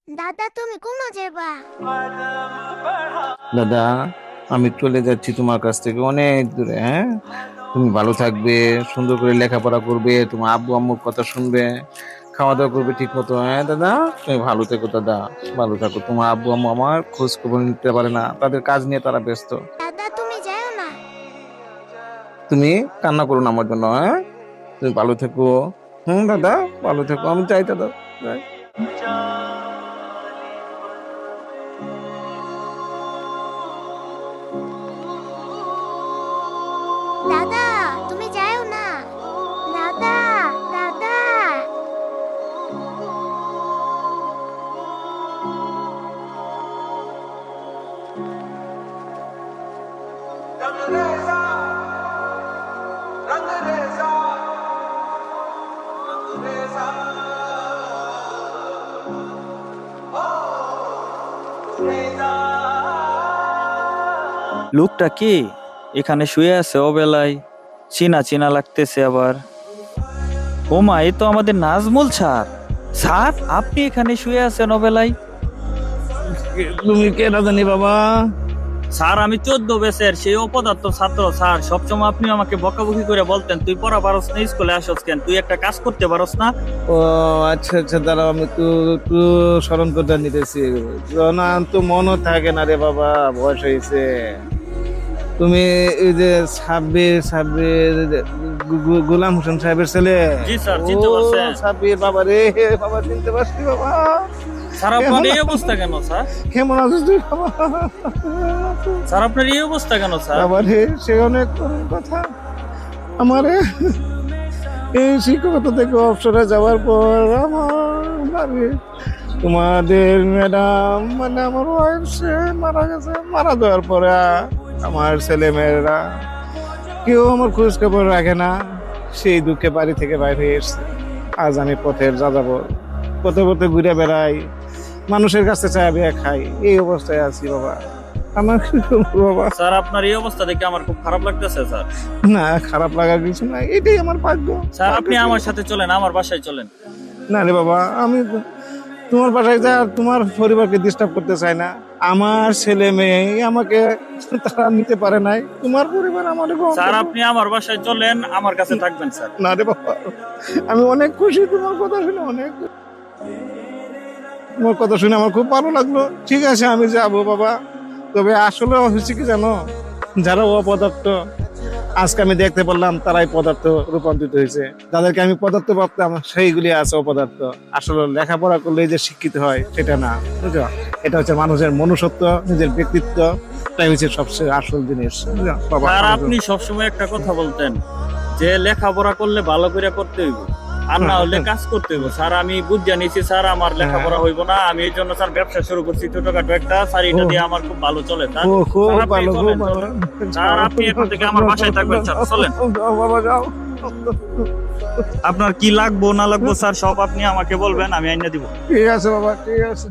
দাদা তুমি কোন যাবা? দাদা, আমি চলে যাচ্ছি তোমার কাছ থেকে অনেক দূরে। হ্যাঁ, তুমি ভালো থাকবে, সুন্দর করে লেখাপড়া করবে, তোমার আব্বু আম্মুর কথা শুনবে, খাওয়া দাওয়া করবে ঠিক মতো। হ্যাঁ দাদা, তুমি ভালো থেকো দাদা, ভালো থাকো। তোমার আব্বু আম্মু আমার খোঁজ খবর নিতে পারে না, তাদের কাজ নিয়ে তারা ব্যস্ত। দাদা তুমি যাও না। তুমি কান্না করো না আমার জন্য। হ্যাঁ, তুমি ভালো থেকো। দাদা, ভালো থেকো। আমি চাই দাদা, যাই। দাদা তুমি যাও না। দাদা, দাদা। লোকটা কি এখানে শুয়ে আছে অবেলায়? চিনা চিনা লাগতেছে আবার। ওমা, এ তো আমাদের নাজমুল স্যার। স্যার, আপনি এখানে শুয়ে আছেন অবেলায়? তুমি কে না জানি বাবা? স্যার, আমি 14 ব্যাচের সেই অপদার্থ ছাত্র স্যার। সবসময় আপনি আমাকে বকাবকি করে বলতেন, তুই পড়া পারস না, স্কুলে আসস কেন, তুই একটা কাজ করতে পারস না। ও আচ্ছা আচ্ছা, দাঁড়াও, আমি একটু একটু স্মরণ করতে নিতেছি। না তো মনও থাকে না রে বাবা, বয়স হয়েছে। তুমি এই যে সাব্বির সাব্বির গোলাম হোসেন সাহেবের ছেলে? জি স্যার, চিনতে পারছেন? সাব্বির, বাবা রে বাবা, চিনতে পারছি বাবা। স্যার, আপনার এই অবস্থা কেন স্যার? কেমন আছিস তুই বাবা? স্যার, আপনার এই অবস্থা কেন স্যার? বাবা রে, সে অনেক করুণ কথা। আমারে এই শিক্ষকতা থেকে অবসরে যাওয়ার পর আমার বাড়ি তোমাদের ম্যাডাম মানে আমার ওয়াইফ সে মারা গেছে। মারা যাওয়ার পরে আমার ছেলে মেয়েরা কেউ আমার খোঁজ খবর রাখে না। সেই দুঃখে বাড়ি থেকে বাইরে এসছে। আজ আমি পথের যাযাবর, পথে পথে ঘুরে বেড়াই, মানুষের কাছে চাইবে খাই। এই অবস্থায় আছি বাবা। আমার কি করবো বাবা? স্যার, আপনার এই অবস্থা দেখে আমার খুব খারাপ লাগতেছে স্যার। না, খারাপ লাগার কিছু নাই, এটাই আমার ভাগ্য। স্যার, আপনি আমার সাথে চলেন, আমার বাসায় চলেন। না রে বাবা, আমি তোমার বাসায় যা তোমার পরিবারকে ডিস্টার্ব করতে চাই না। আমার ছেলে মেয়ে আমাকে তারা নিতে পারে নাই, তোমার পরিবার আমার। স্যার, আপনি আমার বাসায় চলেন, আমার কাছে থাকবেন স্যার। না রে বাবা, আমি অনেক খুশি তোমার কথা শুনে, তোমার কথা শুনে আমার খুব ভালো লাগলো। ঠিক আছে, আমি যাবো বাবা। তবে আসলে হচ্ছে কি জানো, যারা অপদার্থ আজকে আমি দেখতে পারলাম তারাই পদার্থ রূপান্তরিত হয়েছে। যাদেরকে আমি পদার্থ ভাবতাম সেইগুলি আছে অপদার্থ। আসলে লেখাপড়া করলে যে শিক্ষিত হয় সেটা না, বুঝছো? এটা হচ্ছে মানুষের মনুষ্যত্ব, নিজের ব্যক্তিত্ব, তাই হচ্ছে সবচেয়ে আসল জিনিস, বুঝছো বাবা? স্যার, আপনি সবসময় একটা কথা বলতেন যে লেখাপড়া করলে ভালো করে করতে হইব, আর না হলে কাজ করতে হইব। স্যার, আমি বুঝে নিয়েছি স্যার, আমার লেখাপড়া হইব না। আমি এই জন্য স্যার ব্যবসা শুরু করছি ছোটখাটো একটা। স্যার, এটা দিয়ে আমার খুব ভালো চলে স্যার। ও খুব স্যার, আপনি ভালো, খুব চলেন, ভালো। চলেন। স্যার, আপনি এখন থেকে আমার বাসায় থাকবেন স্যার, চলেন। যাও বাবা, যাও। আপনার কি লাগবো না লাগবো স্যার সব আপনি আমাকে বলবেন, আমি আইনা দিব। ঠিক আছে বাবা, ঠিক আছে।